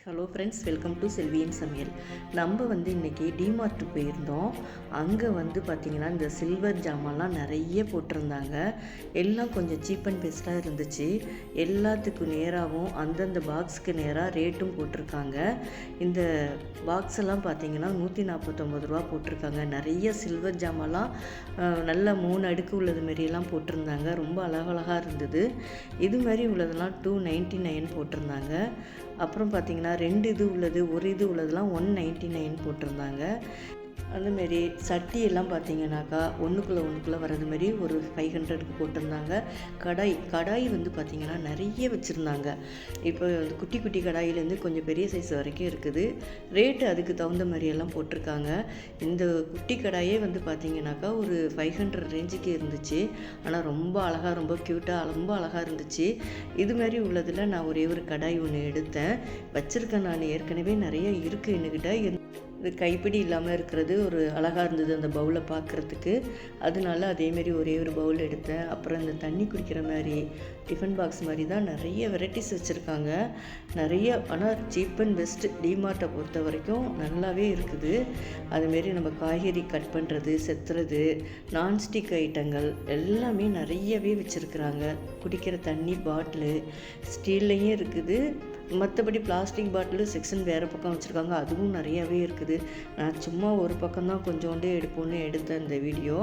Hello friends, welcome to செல்வியின் சமையல். நம்ம இன்றைக்கி டிமார்ட் போயிருந்தோம். அங்கே பார்த்திங்கன்னா இந்த சில்வர் ஜாமான்லாம் நிறைய போட்டிருந்தாங்க. எல்லாம் கொஞ்சம் சீப் அண்ட் பெஸ்ட்டாக இருந்துச்சு. எல்லாத்துக்கும் நேராகவும் அந்தந்த பாக்ஸுக்கு நேராக ரேட்டும் போட்டிருக்காங்க. இந்த பாக்ஸ் எல்லாம் பார்த்திங்கன்னா 149 ரூபா போட்டிருக்காங்க. நிறைய சில்வர் ஜாமான்லாம் நல்ல 3 அடுக்கு உள்ளது மாரியெல்லாம் போட்டிருந்தாங்க. ரொம்ப அழகழகாக இருந்தது. இது மாதிரி உள்ளதெல்லாம் 299 போட்டிருந்தாங்க. அப்புறம் பார்த்திங்கன்னா 2 இது உள்ளது, ஒரு இது உள்ளதெல்லாம் 199 போட்டிருந்தாங்க. அதுமாரி சட்டியெல்லாம் பார்த்திங்கனாக்கா ஒன்றுக்குள்ளே வர்றது மாதிரி ஒரு 500க்கு போட்டிருந்தாங்க. கடாய் பார்த்திங்கன்னா நிறைய வச்சுருந்தாங்க. இப்போ குட்டி குட்டி கடாயிலேருந்து கொஞ்சம் பெரிய சைஸ் வரைக்கும் இருக்குது. ரேட்டு அதுக்கு தகுந்த மாதிரியெல்லாம் போட்டிருக்காங்க. இந்த குட்டி கடாயே பார்த்திங்கனாக்கா ஒரு 500 ரேஞ்சுக்கு இருந்துச்சு. ஆனால் ரொம்ப அழகாக, ரொம்ப க்யூட்டாக, ரொம்ப அழகாக இருந்துச்சு. இது மாதிரி உள்ளதில் நான் ஒரே ஒரு கடாய் ஒன்று எடுத்தேன், வச்சுருக்கேன். நான் ஏற்கனவே நிறைய இருக்குது என்கிட்ட. இது கைப்பிடி இல்லாமல் இருக்கிறது ஒரு அழகாக இருந்தது அந்த பவுலை பார்க்குறதுக்கு. அதனால அதேமாரி ஒரே ஒரு பவுல் எடுத்தேன். அப்புறம் இந்த தண்ணி குடிக்கிற மாதிரி டிஃபன் பாக்ஸ் மாதிரி தான் நிறைய வெரைட்டிஸ் வச்சுருக்காங்க. நிறைய, ஆனால் சீப் அண்ட் பெஸ்ட்டு. டிமார்ட்டை பொறுத்த வரைக்கும் நல்லாவே இருக்குது. அதுமாரி நம்ம காய்கறி கட் பண்ணுறது, செத்துறது, நான்ஸ்டிக் ஐட்டங்கள் எல்லாமே நிறையவே வச்சுருக்குறாங்க. குடிக்கிற தண்ணி பாட்டிலு ஸ்டீல்லையும் இருக்குது. மற்றபடி பிளாஸ்டிக் பாட்டிலு செக்ஷன் வேறு பக்கம் வச்சுருக்காங்க, அதுவும் நிறையாவே இருக்குது. நான் சும்மா ஒரு பக்கம்தான் கொஞ்சோண்டே எடுத்தேன் இந்த வீடியோ.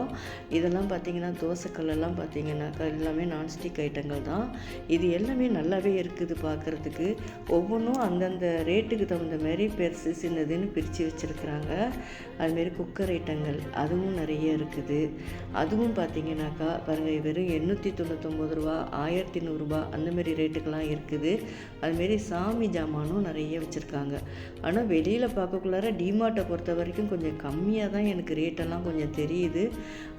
இதெல்லாம் பார்த்திங்கன்னா தோசைக்கல்லெல்லாம் பார்த்திங்கனாக்கா எல்லாமே நான்ஸ்டிக் ஐட்டங்கள் தான். இது எல்லாமே நல்லாவே இருக்குது பார்க்குறதுக்கு. ஒவ்வொன்றும் அந்தந்த ரேட்டுக்கு தகுந்த மாதிரி பெருசு சின்னதுன்னு பிரித்து வச்சுருக்குறாங்க. அதுமாரி குக்கர் ஐட்டங்கள் அதுவும் நிறைய இருக்குது. அதுவும் பார்த்திங்கனாக்கா பாருங்கள், வெறும் 899 ரூபா, 1100 ரூபா அந்தமாரி ரேட்டுக்கெல்லாம் இருக்குது. அதுமாரி சாமி ஜாமானும் நிறைய வச்சுருக்காங்க. ஆனால் வெளியில் பார்க்கக்குள்ளார டிமார்ட்டை பொறுத்த வரைக்கும் கொஞ்சம் கம்மியாக தான் எனக்கு ரேட்டெல்லாம் கொஞ்சம் தெரியுது.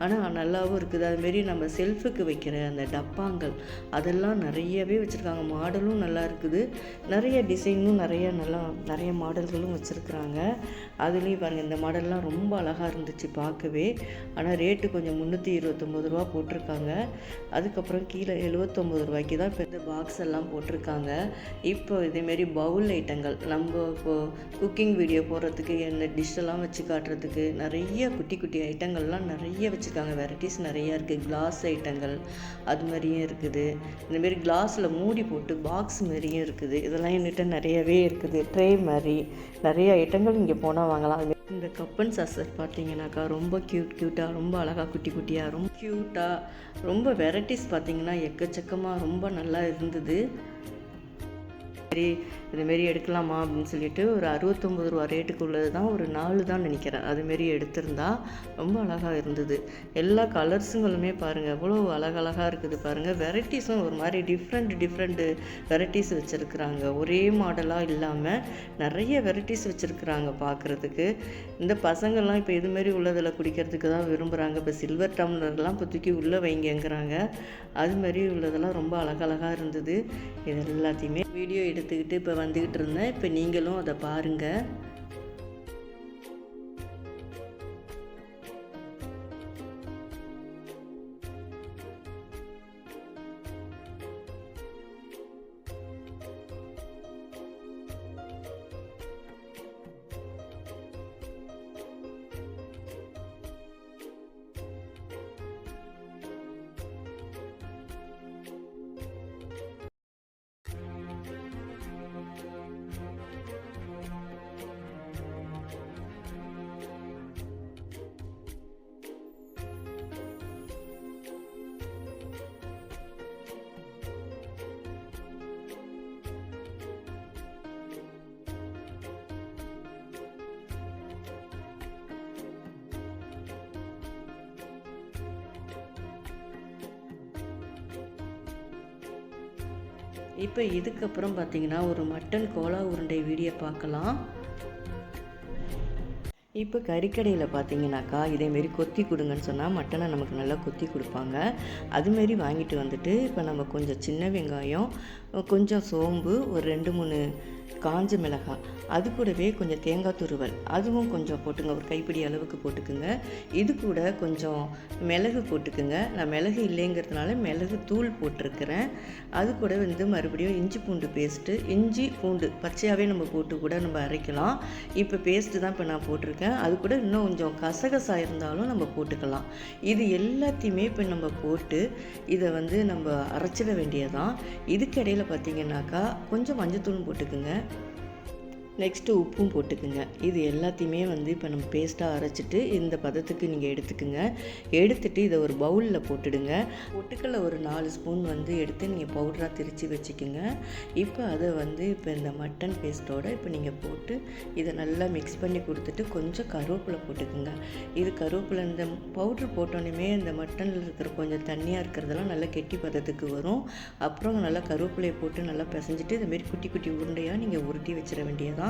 ஆனால் நல்லாவும் இருக்குது. அதுமாரி நம்ம செல்ஃபுக்கு வைக்கிற அந்த டப்பாங்கள் அதெல்லாம் நிறையவே வச்சுருக்காங்க. மாடலும் நல்லா இருக்குது. நிறைய டிசைனும் நிறைய மாடல்களும் வச்சுருக்குறாங்க. அதுலேயும் பாருங்கள், இந்த மாடல்லாம் ரொம்ப அழகாக இருந்துச்சு பார்க்கவே. ஆனால் ரேட்டு கொஞ்சம் 329 ரூபா போட்டிருக்காங்க. அதுக்கப்புறம் கீழே 79 ரூபாய்க்கு தான் இப்போ இந்த பாக்ஸ் எல்லாம் போட்டிருக்காங்க. இப்போ இதேமாரி பவுல் ஐட்டங்கள் நம்ம இப்போது குக்கிங் வீடியோ போடுறதுக்கு இந்த டிஷ்ஷெல்லாம் வச்சு காட்டுறதுக்கு நிறைய குட்டி குட்டி ஐட்டங்கள்லாம் நிறைய வச்சுருக்காங்க. வெரைட்டிஸ் நிறையா இருக்குது. கிளாஸ் ஐட்டங்கள் அது மாதிரியும் இருக்குது. இந்தமாரி கிளாஸில் மூடி போட்டு பாக்ஸ் மாதிரியும் இருக்குது. இதெல்லாம் என்கிட்ட நிறையவே இருக்குது. ட்ரே மாதிரி நிறைய ஐட்டங்கள் இங்கே போனால் வாங்கலாம். இந்த கப்பன் சாசர் பார்த்தீங்கன்னாக்கா ரொம்ப க்யூட்டாக, ரொம்ப அழகாக, குட்டி குட்டியாக, ரொம்ப க்யூட்டாக, ரொம்ப வெரைட்டிஸ் பார்த்திங்கன்னா எக்கச்சக்கமாக ரொம்ப நல்லா இருந்தது. சரி, இதுமாரி எடுக்கலாமா அப்படின்னு சொல்லிட்டு ஒரு 69 ரூபா ரேட்டுக்கு உள்ளது தான், ஒரு 4 தான் நினைக்கிறேன். அதுமாரி எடுத்திருந்தா ரொம்ப அழகாக இருந்தது. எல்லா கலர்ஸுங்களுமே பாருங்கள் எவ்வளோ அழகழகாக இருக்குது பாருங்கள். வெரைட்டிஸும் ஒரு மாதிரி டிஃப்ரெண்ட் வெரைட்டிஸ் வச்சுருக்குறாங்க. ஒரே மாடலாக இல்லாமல் நிறைய வெரைட்டிஸ் வச்சுருக்குறாங்க பார்க்குறதுக்கு. இந்த பசங்கள்லாம் இப்போ இதுமாரி உள்ளதில் குடிக்கிறதுக்கு தான் விரும்புகிறாங்க. இப்போ சில்வர் டம்ளர்லாம் இப்போ தூக்கி உள்ளே வைங்கங்கிறாங்க. அதுமாரி உள்ளதெல்லாம் ரொம்ப அழகழகாக இருந்தது. இது எல்லாத்தையுமே வீடியோ எடுத்துக்கிட்டு இப்போ வந்துக்கிட்டு இருந்தேன். இப்போ நீங்களும் அதை பாருங்கள். இப்போ இதுக்கப்புறம் பார்த்திங்கன்னா ஒரு மட்டன் கோலா உருண்டை வீடியோ பார்க்கலாம். இப்போ கறிக்கடையில் பார்த்தீங்கன்னாக்கா இதேமாரி கொத்தி கொடுங்கன்னு சொன்னால் மட்டனை நமக்கு நல்லா கொத்தி கொடுப்பாங்க. அதுமாரி வாங்கிட்டு வந்துட்டு இப்போ நம்ம கொஞ்சம் சின்ன வெங்காயம், கொஞ்சம் சோம்பு, ஒரு 2-3 காஞ்ச மிளகாய், அது கூடவே கொஞ்சம் தேங்காய் துருவல் அதுவும் கொஞ்சம் போட்டுங்க, ஒரு கைப்பிடி அளவுக்கு போட்டுக்குங்க. இது கூட கொஞ்சம் மிளகு போட்டுக்குங்க. நான் மிளகு இல்லைங்கிறதுனால மிளகு தூள் போட்டிருக்கிறேன். அது கூட வந்து மறுபடியும் இஞ்சி பூண்டு பேஸ்ட்டு, இஞ்சி பூண்டு பச்சையாகவே நம்ம போட்டு கூட நம்ம அரைக்கலாம். இப்போ பேஸ்ட்டு தான் இப்போ நான் போட்டிருக்கேன். அது கூட இன்னும் கொஞ்சம் கசகசா இருந்தாலும் நம்ம போட்டுக்கலாம். இது எல்லாத்தையுமே இப்போ நம்ம போட்டு இதை வந்து நம்ம அரைச்சிட வேண்டியதான். இதுக்கிடையில் பார்த்திங்கனாக்கா கொஞ்சம் மஞ்சத்தூள் போட்டுக்குங்க. நெக்ஸ்ட்டு உப்பும் போட்டுக்குங்க. இது எல்லாத்தையுமே வந்து இப்போ நம்ம பேஸ்ட்டாக அரைச்சிட்டு இந்த பதத்துக்கு நீங்கள் எடுத்துக்குங்க. எடுத்துகிட்டு இதை ஒரு பவுலில் போட்டுடுங்க. பொட்டுக்கல்ல ஒரு 4 ஸ்பூன் வந்து எடுத்து நீங்கள் பவுடராக திரித்து வச்சுக்குங்க. இப்போ அதை வந்து இப்போ இந்த மட்டன் பேஸ்ட்டோடு இப்போ நீங்கள் போட்டு இதை நல்லா மிக்ஸ் பண்ணி கொடுத்துட்டு கொஞ்சம் கருவேப்பிலை போட்டுக்குங்க. இது கருவேப்பிலை இந்த பவுட்ரு போட்டோன்னே இந்த மட்டனில் இருக்கிற கொஞ்சம் தண்ணியாக இருக்கிறதெல்லாம் நல்லா கெட்டி பதத்துக்கு வரும். அப்புறம் நல்லா கருவேப்பிலையை போட்டு நல்லா பிசைஞ்சிட்டு இதுமாரி குட்டி குட்டி உருண்டையாக நீங்கள் உருட்டி வச்சிட வேண்டியதான்.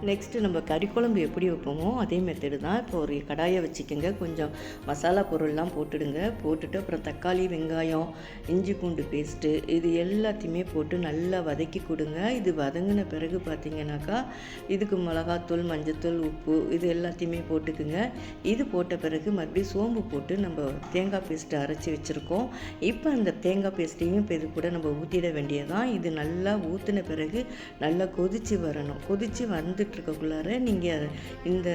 நெக்ஸ்ட்டு நம்ம கறி குழம்பு எப்படி வைப்போமோ அதே மெத்தடு தான். இப்போ ஒரு கடாயை வச்சுக்கோங்க, கொஞ்சம் மசாலா பொருள்லாம் போட்டுடுங்க. போட்டுட்டு அப்புறம் தக்காளி, வெங்காயம், இஞ்சி பூண்டு பேஸ்ட்டு இது எல்லாத்தையுமே போட்டு நல்லா வதக்கி கொடுங்க. இது வதங்கின பிறகு பார்த்திங்கனாக்கா இதுக்கு மிளகாத்தூள், மஞ்சத்தூள், உப்பு இது எல்லாத்தையுமே போட்டுக்குங்க. இது போட்ட பிறகு மறுபடியும் சோம்பு போட்டு நம்ம தேங்காய் பேஸ்ட்டு அரைச்சி வச்சுருக்கோம். இப்போ அந்த தேங்காய் பேஸ்ட்டையும் இப்போ இது கூட நம்ம ஊற்றிட வேண்டியதான். இது நல்லா ஊற்றின பிறகு நல்லா கொதித்து வரணும். கொதித்து வந்துட்டுருக்கக்குள்ளார நீங்கள் இந்த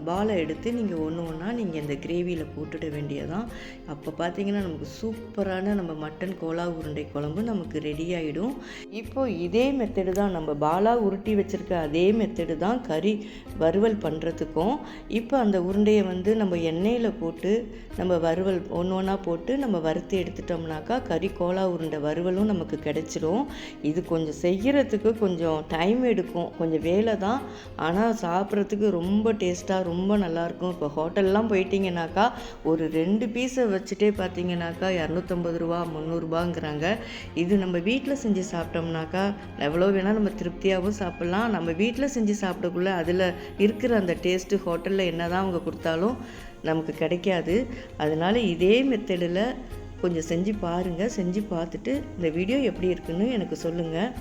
பாலை எடுத்து நீங்கள் ஒன்று ஒன்றா நீங்கள் இந்த கிரேவியில் போட்டுட வேண்டியதான். அப்போ பார்த்தீங்கன்னா நமக்கு சூப்பரான நம்ம மட்டன் கோலா உருண்டை குழம்பு நமக்கு ரெடி ஆகிடும். இப்போது இதே மெத்தடு தான் நம்ம பாலாக உருட்டி வச்சுருக்க அதே மெத்தடு தான் கறி வறுவல் பண்ணுறதுக்கும். இப்போ அந்த உருண்டையை வந்து நம்ம எண்ணெயில் போட்டு நம்ம வறுவல் ஒன்று ஒன்றா போட்டு நம்ம வறுத்து எடுத்துட்டோம்னாக்கா கறி கோலா உருண்டை வறுவலும் நமக்கு கிடைச்சிரும். இது கொஞ்சம் செய்கிறதுக்கு கொஞ்சம் டைம் எடுக்கும், கொஞ்சம் வேலை தான். ஆனால் சாப்பிட்றதுக்கு ரொம்ப டேஸ்ட்டாக ரொம்ப நல்லாயிருக்கும். இப்போ ஹோட்டல்லாம் போயிட்டிங்கனாக்கா ஒரு 2 பீஸை வச்சுட்டே பார்த்தீங்கன்னாக்கா 250 ரூபா 300ரூபாங்கிறாங்க. இது நம்ம வீட்டில் செஞ்சு சாப்பிட்டோம்னாக்கா எவ்வளோ வேணால் நம்ம திருப்தியாகவும் சாப்பிட்லாம். நம்ம வீட்டில் செஞ்சு சாப்பிடக்குள்ள அதில் இருக்கிற அந்த டேஸ்ட்டு ஹோட்டலில் என்ன தான் அவங்க கொடுத்தாலும் நமக்கு கிடைக்காது. அதனால் இதே மெத்தடில் கொஞ்சம் செஞ்சு பாருங்கள். செஞ்சு பார்த்துட்டு இந்த வீடியோ எப்படி இருக்குன்னு எனக்கு சொல்லுங்கள்.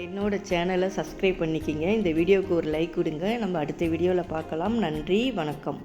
என்னோடய சேனலை சப்ஸ்கிரைப் பண்ணிக்கிங்க. இந்த வீடியோவுக்கு ஒரு லைக் கொடுங்க. நம்ம அடுத்த வீடியோவில் பார்க்கலாம். நன்றி, வணக்கம்.